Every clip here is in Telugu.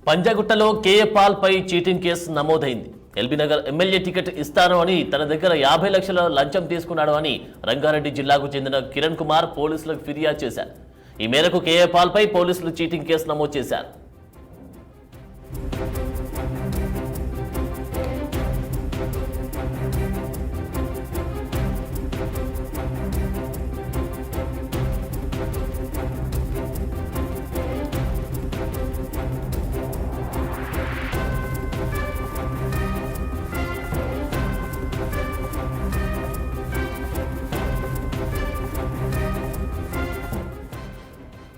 పంజాగుట్టలో కేఏ పాల్ పై చీటింగ్ కేసు నమోదైంది. ఎల్బీ నగర్ ఎమ్మెల్యే టికెట్ ఇస్తాను అని తన దగ్గర 50 లక్షల లంచం తీసుకున్నాడు అని రంగారెడ్డి జిల్లాకు చెందిన కిరణ్ కుమార్ పోలీసులకు ఫిర్యాదు చేశారు. ఈ మేరకు కేఏ పాల్ పై పోలీసులు చీటింగ్ కేసు నమోదు చేశారు.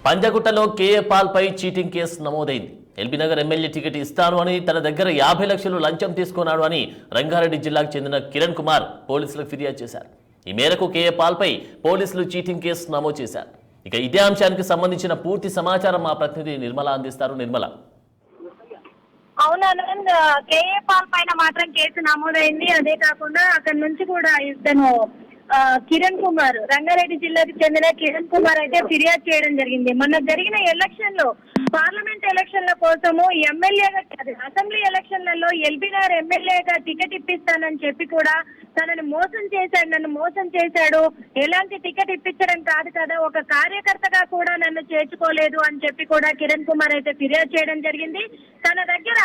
పంజాగుట్టలో కేఏ పాల్ పై చీటింగ్ కేసు నమోదైంది. ఎల్బీ నగర్ ఎమ్మెల్యే టికెట్ ఇస్తాను అని తన దగ్గర 50 లక్షలు లంచం తీసుకున్నాడు అని రంగారెడ్డి జిల్లాకు చెందిన కిరణ్ కుమార్ పోలీసులకు ఫిర్యాదు చేశారు. ఈ మేరకు కేఏ పాల్ పై పోలీసులు చీటింగ్ కేసు నమోదు చేశారు. ఇక ఇదే అంశానికి సంబంధించిన పూర్తి సమాచారం మా ప్రతినిధి నిర్మల అందిస్తారు. నిర్మల. అవునంద్, కేఏ పాల్ పైన మాత్రం కేసు నమోదైంది. అదే కాకుండా అక్కడి నుంచి కూడా ఇతను కిరణ్ కుమార్, రంగారెడ్డి జిల్లాకు చెందిన కిరణ్ కుమార్ అయితే ఫిర్యాదు చేయడం జరిగింది. మొన్న జరిగిన ఎలక్షన్ లో, పార్లమెంట్ ఎలక్షన్ల కోసము ఎమ్మెల్యేగా, అసెంబ్లీ ఎలక్షన్లలో ఎల్బీ నగర్ ఎమ్మెల్యేగా టికెట్ ఇప్పిస్తానని చెప్పి కూడా తనని మోసం చేశాడు, నన్ను మోసం చేశాడు, ఎలాంటి టికెట్ ఇప్పించడం కాదు కదా, ఒక కార్యకర్తగా కూడా నన్ను చేర్చుకోలేదు అని చెప్పి కూడా కిరణ్ కుమార్ అయితే ఫిర్యాదు చేయడం జరిగింది. తన దగ్గర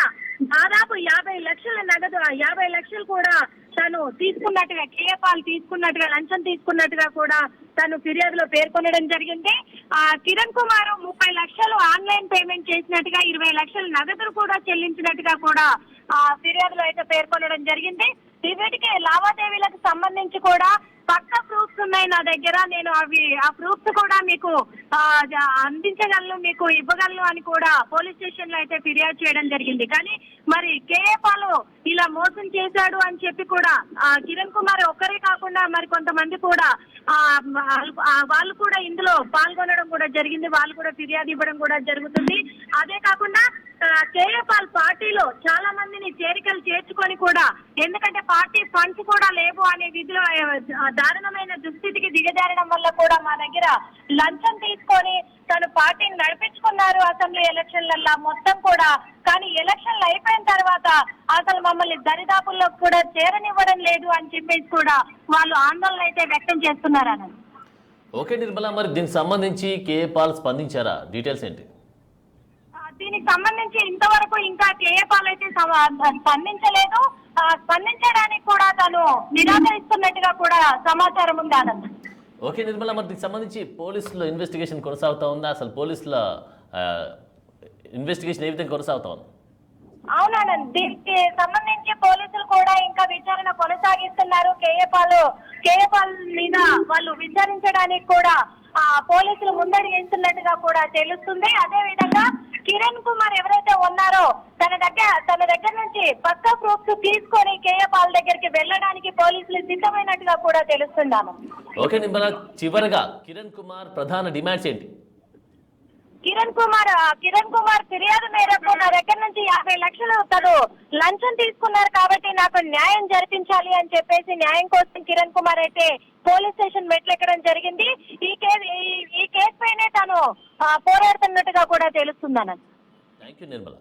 దాదాపు 50 లక్షల నగదు, 50 లక్షలు కూడా తను తీసుకున్నట్టుగా, కేఏ పాల్ తీసుకున్నట్టుగా, లంచం తీసుకున్నట్టుగా కూడా తను ఫిర్యాదులో పేర్కొనడం జరిగింది. కిరణ్ కుమార్ 30 లక్షలు ఆన్లైన్ పేమెంట్ చేసినట్టుగా, 20 లక్షల నగదులు కూడా చెల్లించినట్టుగా కూడా ఫిర్యాదులో అయితే పేర్కొనడం జరిగింది. వీటికి లావాదేవీలకు సంబంధించి కూడా పక్క ప్రూఫ్స్ ఉన్నాయి నా దగ్గర, నేను ఆ ప్రూఫ్స్ కూడా మీకు అందించగలను, మీకు ఇవ్వగలను అని కూడా పోలీస్ స్టేషన్ లో అయితే ఫిర్యాదు చేయడం జరిగింది. కానీ మరి కేఏ పాల్ ఇలా మోసం చేశాడు అని చెప్పి కూడా కిరణ్ కుమార్ ఒక్కరే కాకుండా మరి కొంతమంది కూడా వాళ్ళు కూడా ఇందులో పాల్గొనడం కూడా జరిగింది. వాళ్ళు కూడా ఫిర్యాదు ఇవ్వడం కూడా జరుగుతుంది. అదే కాకుండా కేఏ పాల్ పార్టీలో చాలా మందిని చేరికలు చేర్చుకొని కూడా, ఎందుకంటే పార్టీ ఫండ్స్ కూడా లేవు అనే విధిలో దారుణమైన దుస్థితికి దిగజారడం వల్ల కూడా మా దగ్గర లంచం తీసుకొని తను పార్టీని నడిపించుకున్నారు అసెంబ్లీ ఎలక్షన్లలో మొత్తం కూడా. కానీ ఎలక్షన్లు అయిపోయిన తర్వాత అసలు మమ్మల్ని దరిదాపుల్లో కూడా చేరనివ్వడం లేదు అని చెప్పేసి కూడా వాళ్ళు ఆందోళన అయితే వ్యక్తం చేస్తున్నారు అన్న. ఓకే నిర్మల, మరి దీనికి సంబంధించి కేఏ పాల్ స్పందించారా? డీటెయిల్స్ ఏంటి? దీనికి సంబంధించి ఇంతవరకు ఇంకా కేఏ పాల్ అయితే స్పందించలేదు. స్పందించడానికి కూడా తను నిరాకరిస్తున్నట్టుగా కూడా సమాచారం ఉంది ఆనంద్. ఓకే నిర్మల, మరి దీనికి సంబంధించి పోలీసుల ఇన్వెస్టిగేషన్ కొనసాగుతా ఉందా? అసలు పోలీసుల ఇన్వెస్టిగేషన్ ఏ విధంగా కొనసాగుతా ఉంది? అవునండి, దీనికి సంబంధించి పోలీసులు కూడా ఇంకా విచారణ కొనసాగిస్తున్నారు. కేఏ పాల్ మీద వాళ్ళు విచారించడానికి కూడా పోలీసులు ముందడుగు వేస్తున్నట్టుగా కూడా తెలుస్తుంది. అదే విధంగా కిరణ్ కుమార్ ఎవరైతే ఉన్నారో తన దగ్గర నుంచి పక్కా ప్రూఫ్స్ తీసుకొని కేఏ పాల్ దగ్గరికి వెళ్ళడానికి పోలీసులు సిద్ధమైనట్టుగా కూడా తెలుస్తున్నాము. ఓకే నిర్మల, చివరగా కిరణ్ కుమార్ ప్రధాన డిమాండ్స్ ఏంటి? కిరణ్ కుమార్ ఫిర్యాదు మేరకు నా దగ్గర నుంచి 50 లక్షలు తను లంచం తీసుకున్నారు కాబట్టి నాకు న్యాయం జరిపించాలి అని చెప్పేసి న్యాయం కోసం కిరణ్ కుమార్ అయితే పోలీస్ స్టేషన్ మెట్లెక్కడం జరిగింది. ఈ కేసు పైనే తను పోరాడుతున్నట్టుగా కూడా తెలుస్తుందన్న. Thank you Nirmala.